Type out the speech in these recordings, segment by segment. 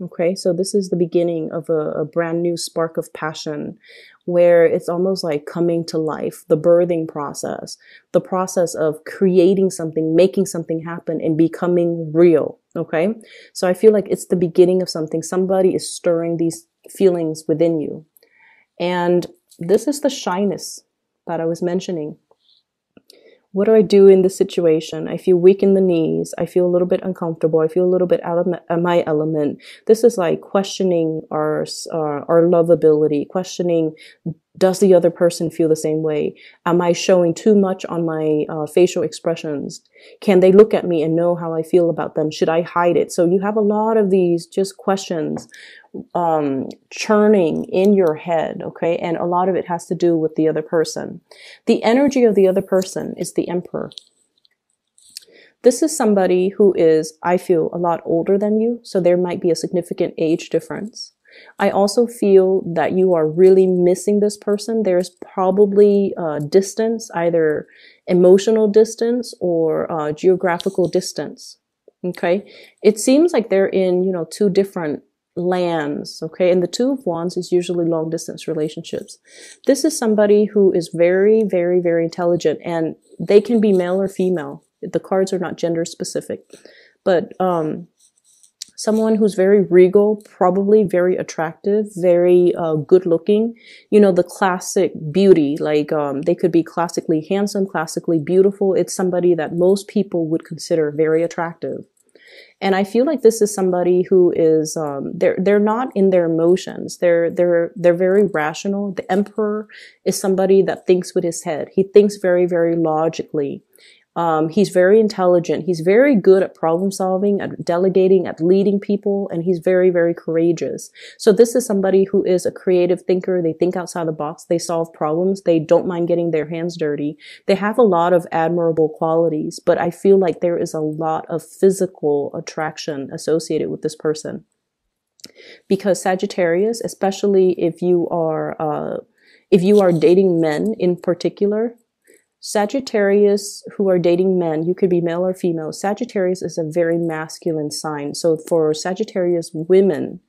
Okay, so this is the beginning of a brand new spark of passion where it's almost like coming to life, the birthing process, the process of creating something, making something happen and becoming real. Okay, so I feel like it's the beginning of something. Somebody is stirring these feelings within you. And this is the shyness that I was mentioning. What do I do in this situation? I feel weak in the knees. I feel a little bit uncomfortable. I feel a little bit out of my element. This is like questioning our lovability, questioning, does the other person feel the same way? Am I showing too much on my facial expressions? Can they look at me and know how I feel about them? Should I hide it? So you have a lot of these just questions churning in your head, okay? And a lot of it has to do with the other person. The energy of the other person is the Emperor. This is somebody who is, I feel, a lot older than you, so there might be a significant age difference. I also feel that you are really missing this person. There's probably distance, either emotional distance or geographical distance, okay? It seems like they're in, two different lands, okay? And the Two of Wands is usually long distance relationships. This is somebody who is very, very, very intelligent, and they can be male or female. The cards are not gender specific, but someone who's very regal, probably very attractive, very good looking, the classic beauty, like they could be classically handsome, classically beautiful. It's somebody that most people would consider very attractive. And I feel like this is somebody who is, they're not in their emotions. They're very rational. The Emperor is somebody that thinks with his head. He thinks very, very logically. He's very intelligent. He's very good at problem solving, at delegating, at leading people, and he's very, very courageous. So this is somebody who is a creative thinker. They think outside the box. They solve problems. They don't mind getting their hands dirty. They have a lot of admirable qualities, but I feel like there is a lot of physical attraction associated with this person. Because Sagittarius, especially if you are dating men in particular, Sagittarius who are dating men, you could be male or female. Sagittarius is a very masculine sign. So for Sagittarius women,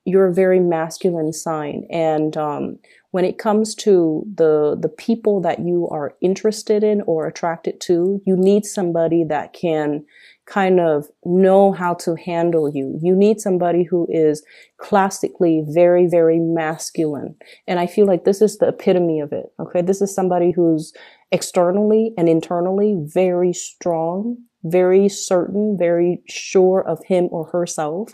you're a very masculine sign. And when it comes to the people that you are interested in or attracted to, you need somebody that can kind of know how to handle you. You need somebody who is classically very, very masculine. And I feel like this is the epitome of it. Okay. This is somebody who's externally and internally very strong, very certain, very sure of him or herself.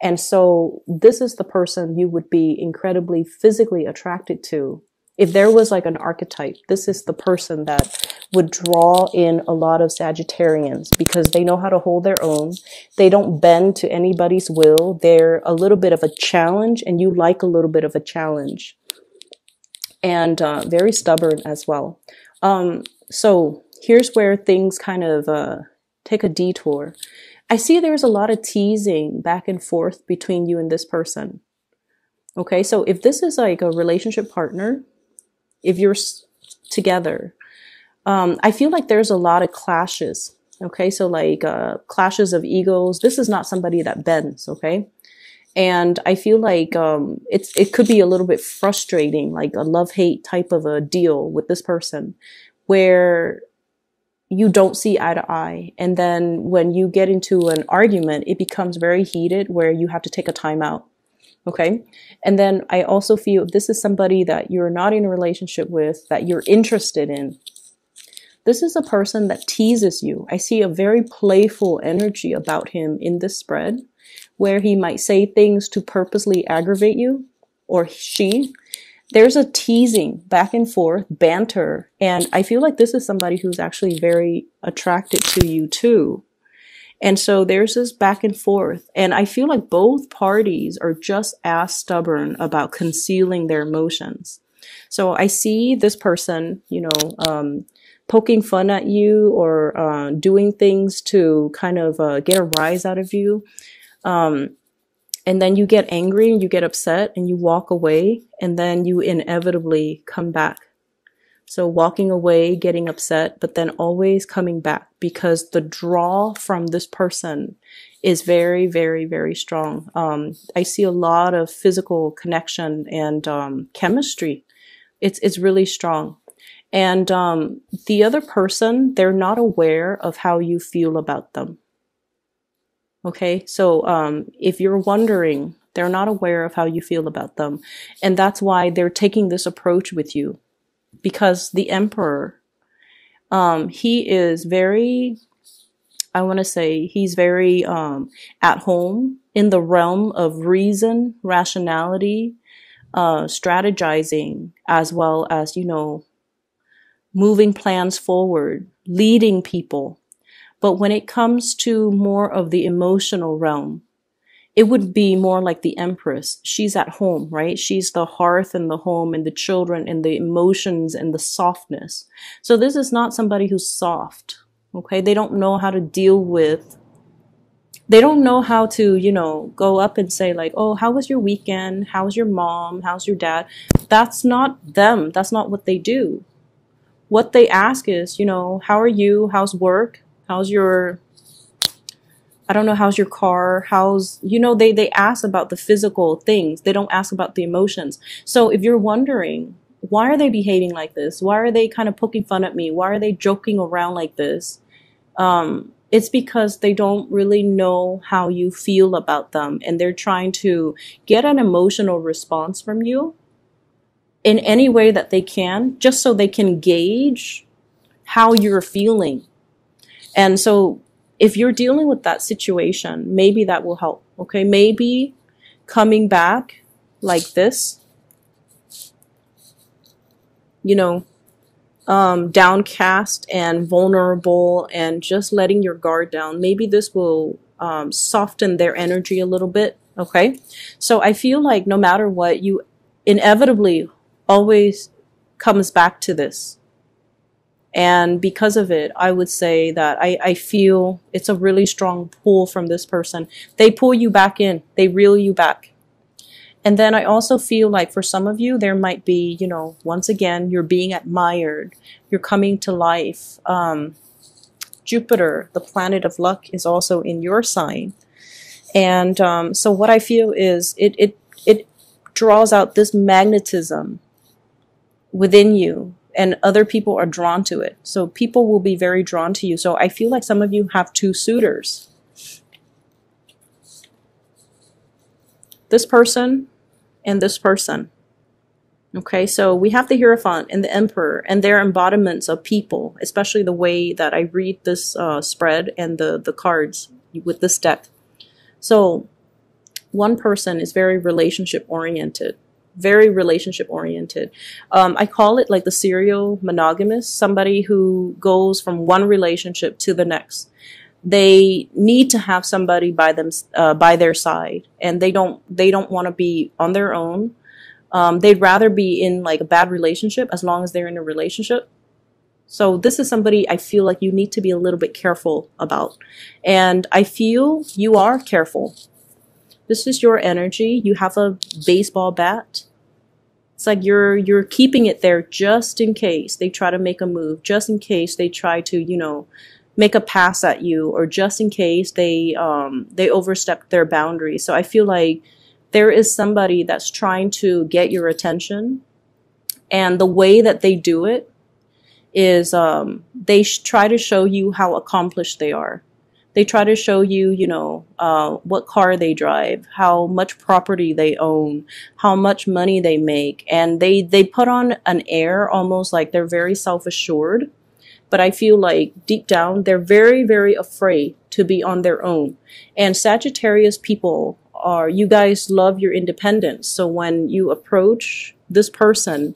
And so this is the person you would be incredibly physically attracted to. If there was like an archetype, this is the person that would draw in a lot of Sagittarians because they know how to hold their own. They don't bend to anybody's will. They're a little bit of a challenge, and you like a little bit of a challenge. And very stubborn as well. So here's where things kind of take a detour. I see there's a lot of teasing back and forth between you and this person. Okay, so if this is like a relationship partner, if you're together, I feel like there's a lot of clashes. Okay, so like clashes of egos. This is not somebody that bends. Okay. And I feel like it could be a little bit frustrating, like a love-hate type of a deal with this person, where you don't see eye to eye. And then when you get into an argument, it becomes very heated where you have to take a time out. Okay. And then I also feel this is somebody that you're not in a relationship with, that you're interested in. This is a person that teases you. I see a very playful energy about him in this spread, where he might say things to purposely aggravate you, or she. There's a teasing back and forth, banter. And I feel like this is somebody who's actually very attracted to you too. And so there's this back and forth. And I feel like both parties are just as stubborn about concealing their emotions. So I see this person, poking fun at you or doing things to kind of get a rise out of you. And then you get angry and you get upset and you walk away, and then you inevitably come back. So walking away, getting upset, but then always coming back, because the draw from this person is very, very, very strong. I see a lot of physical connection and chemistry. It's really strong. And the other person, they're not aware of how you feel about them. Okay, so if you're wondering, they're not aware of how you feel about them. And that's why they're taking this approach with you. Because the Emperor, he is very, I want to say, he's very at home in the realm of reason, rationality, strategizing, as well as, moving plans forward, leading people. But when it comes to more of the emotional realm, it would be more like the Empress. She's at home, right? She's the hearth and the home and the children and the emotions and the softness. So this is not somebody who's soft, okay? They don't know how to deal with, they don't know how to, go up and say like, oh, how was your weekend? How's your mom? How's your dad? That's not them. That's not what they do. What they ask is, how are you? How's work? How's your, I don't know, how's your car? How's, they ask about the physical things. They don't ask about the emotions. So if you're wondering, why are they behaving like this? Why are they kind of poking fun at me? Why are they joking around like this? It's because they don't really know how you feel about them. And they're trying to get an emotional response from you in any way that they can, just so they can gauge how you're feeling. And so if you're dealing with that situation, maybe that will help. Okay, maybe coming back like this, downcast and vulnerable and just letting your guard down. Maybe this will soften their energy a little bit. Okay, so I feel like no matter what, you inevitably always comes back to this. And because of it, I would say that I feel it's a really strong pull from this person. They pull you back in. They reel you back. And then I also feel like for some of you, there might be, once again, you're being admired. You're coming to life. Jupiter, the planet of luck, is also in your sign. And so what I feel is it draws out this magnetism within you. And other people are drawn to it. So people will be very drawn to you. So I feel like some of you have two suitors. This person and this person. Okay, so we have the Hierophant and the Emperor, and they're embodiments of people, especially the way that I read this spread and the cards with this deck. So one person is very relationship oriented. Very relationship oriented. I call it like the serial monogamous, somebody who goes from one relationship to the next. They need to have somebody by their side, and they don't want to be on their own. They'd rather be in like a bad relationship as long as they're in a relationship. So this is somebody I feel like you need to be a little bit careful about. And I feel you are careful. This is your energy. You have a baseball bat. It's like you're keeping it there just in case they try to make a move, just in case they try to, make a pass at you, or just in case they overstep their boundaries. So I feel like there is somebody that's trying to get your attention, and the way that they do it is they try to show you how accomplished they are. They try to show you, what car they drive, how much property they own, how much money they make. And they put on an air almost like they're very self-assured. But I feel like deep down, they're very, very afraid to be on their own. And Sagittarius people you guys love your independence. So when you approach this person,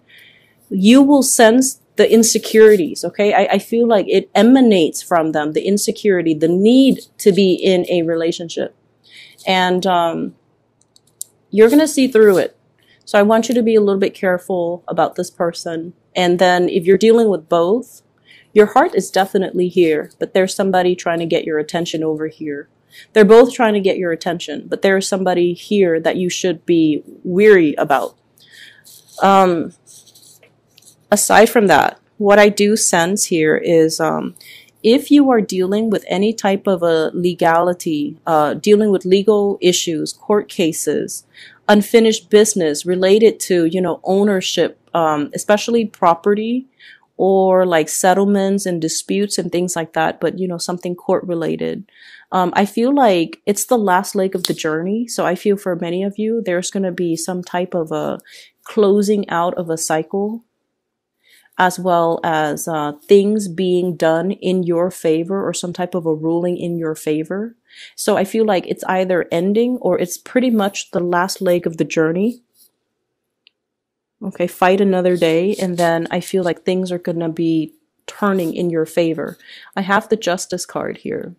you will sense the insecurities, okay? I feel like it emanates from them, the insecurity, the need to be in a relationship. And you're going to see through it. So I want you to be a little bit careful about this person. And then if you're dealing with both, your heart is definitely here, but there's somebody trying to get your attention over here. They're both trying to get your attention, but there's somebody here that you should be weary about. Aside from that, what I do sense here is if you are dealing with any type of a legality, dealing with legal issues, court cases, unfinished business related to, ownership, especially property or like settlements and disputes and things like that, but, something court related. I feel like it's the last leg of the journey. So I feel for many of you, there's going to be some type of a closing out of a cycle, as well as things being done in your favor or some type of a ruling in your favor. So I feel like it's either ending or it's pretty much the last leg of the journey. Okay, fight another day, and then I feel like things are going to be turning in your favor. I have the Justice card here.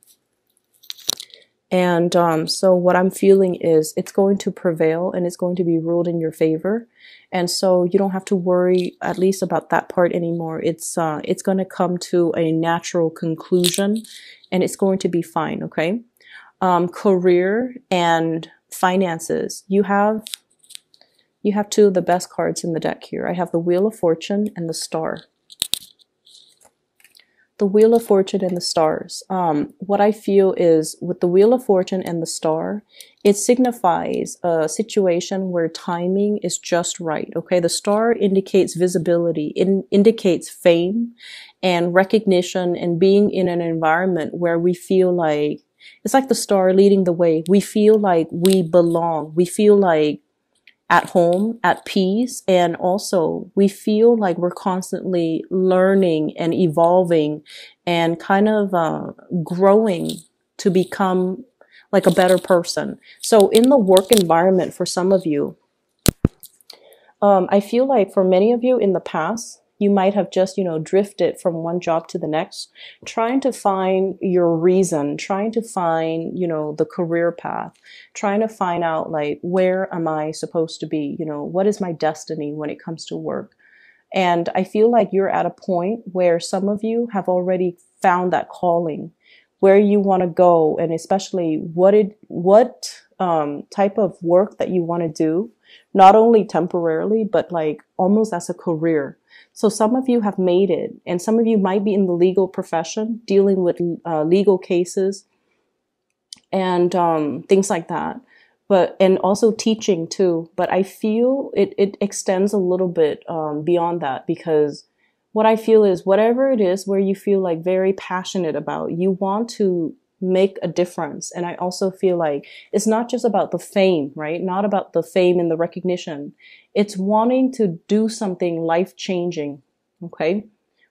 And so what I'm feeling is it's going to prevail and it's going to be ruled in your favor. And so you don't have to worry at least about that part anymore. It's going to come to a natural conclusion and it's going to be fine, okay? Career and finances. You have two of the best cards in the deck here. I have the Wheel of Fortune and the Star. The Wheel of Fortune and the Stars. What I feel is with the Wheel of Fortune and the Star, it signifies a situation where timing is just right. Okay, the Star indicates visibility. It indicates fame and recognition and being in an environment where we feel like, it's like the star leading the way. We feel like we belong. We feel like at home, at peace, and also we feel like we're constantly learning and evolving and kind of growing to become like a better person. So in the work environment for some of you, I feel like for many of you in the past, you might have just, drifted from one job to the next, trying to find your reason, trying to find, the career path, trying to find out like, where am I supposed to be? What is my destiny when it comes to work? And I feel like you're at a point where some of you have already found that calling, where you want to go, and especially what type of work that you want to do, not only temporarily, but like almost as a career. So some of you have made it, and some of you might be in the legal profession, dealing with legal cases and things like that. And also teaching too. But I feel it extends a little bit beyond that, because what I feel is whatever it is where you feel like very passionate about, you want to make a difference. And I also feel like it's not just about the fame, right? Not about the fame and the recognition. It's wanting to do something life-changing, okay?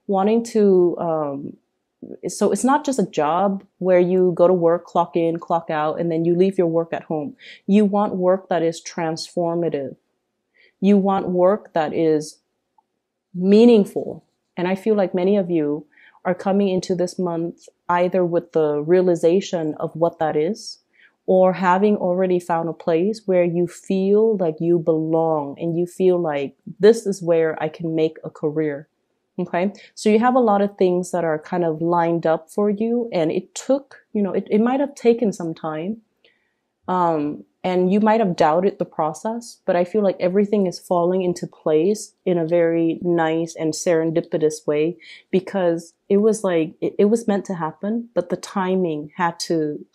Wanting to, so it's not just a job where you go to work, clock in, clock out, and then you leave your work at home. You want work that is transformative. You want work that is meaningful. And I feel like many of you are coming into this month either with the realization of what that is, or having already found a place where you feel like you belong and you feel like this is where I can make a career. Okay. So you have a lot of things that are kind of lined up for you, and it took, it might have taken some time. And you might have doubted the process, but I feel like everything is falling into place in a very nice and serendipitous way, because it was like, it was meant to happen, but the timing had to,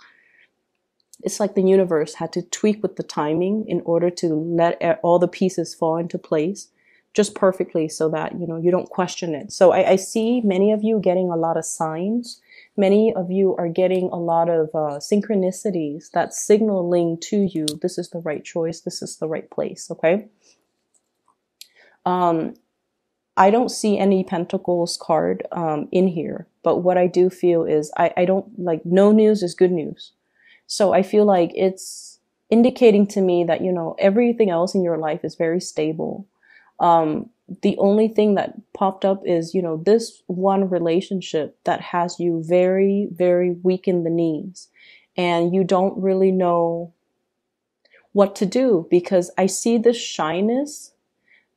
it's like the universe had to tweak with the timing in order to let all the pieces fall into place just perfectly, so that, you don't question it. So I see many of you getting a lot of signs. Many of you are getting a lot of synchronicities that's signaling to you, this is the right choice, this is the right place, okay? I don't see any Pentacles card in here, but what I do feel is I don't, like, no news is good news. So I feel like it's indicating to me that, everything else in your life is very stable. The only thing that popped up is, this one relationship that has you very, very weak in the knees, and you don't really know what to do, because I see this shyness,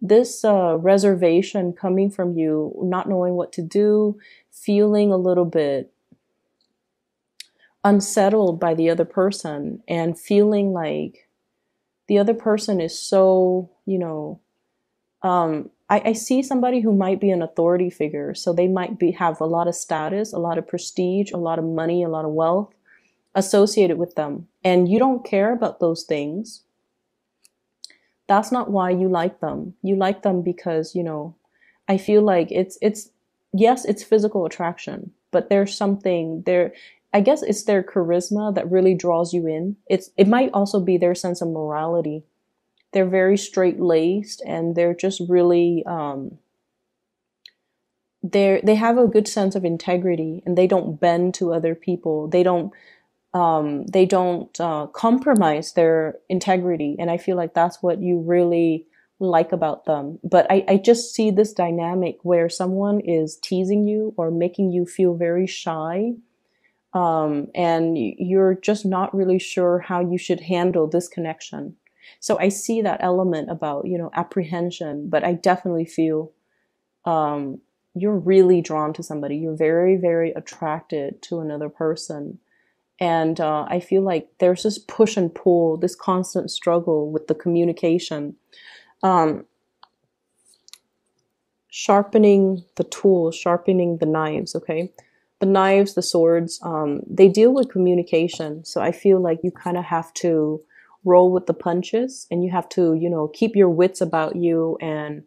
this reservation coming from you, not knowing what to do, feeling a little bit unsettled by the other person, and feeling like the other person is so, I see somebody who might be an authority figure. So they might have a lot of status, a lot of prestige, a lot of money, a lot of wealth associated with them. And you don't care about those things. That's not why you like them. You like them because, I feel like yes, it's physical attraction, but there's something there. I guess it's their charisma that really draws you in. It might also be their sense of morality. They're very straight laced, and they're just really they have a good sense of integrity, and they don't bend to other people. They don't compromise their integrity, and I feel like that's what you really like about them. But I just see this dynamic where someone is teasing you or making you feel very shy, and you're just not really sure how you should handle this connection. So I see that element about, apprehension, but I definitely feel you're really drawn to somebody. You're very, very attracted to another person. And I feel like there's this push and pull, this constant struggle with the communication. Sharpening the tools, sharpening the knives, okay? The knives, the swords, they deal with communication. So I feel like you kind of have to roll with the punches, and you have to, keep your wits about you, and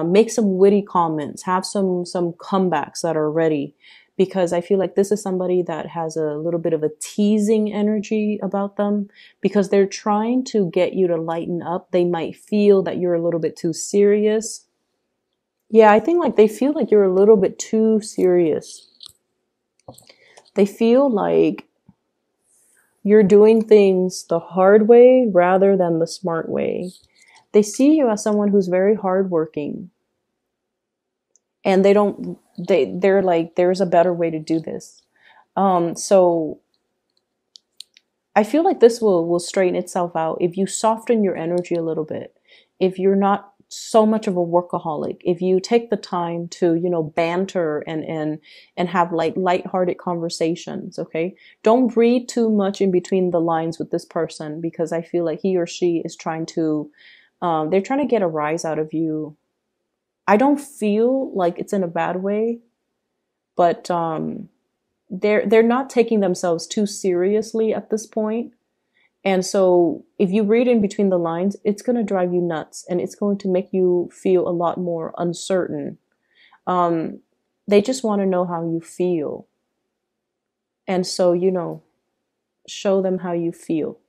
make some witty comments, have some comebacks that are ready, because I feel like this is somebody that has a little bit of a teasing energy about them, because they're trying to get you to lighten up. They might feel that you're a little bit too serious. Yeah, I think like they feel like you're a little bit too serious. They feel like you're doing things the hard way rather than the smart way. They see you as someone who's very hardworking, and they're like, there's a better way to do this. So I feel like this will straighten itself out if you soften your energy a little bit. If you're not so much of a workaholic, if you take the time to, banter and have like lighthearted conversations, okay? Don't read too much in between the lines with this person, because I feel like he or she is trying to, they're trying to get a rise out of you. I don't feel like it's in a bad way, but they're not taking themselves too seriously at this point. And so if you read in between the lines, it's going to drive you nuts, and it's going to make you feel a lot more uncertain. They just want to know how you feel. And so, show them how you feel.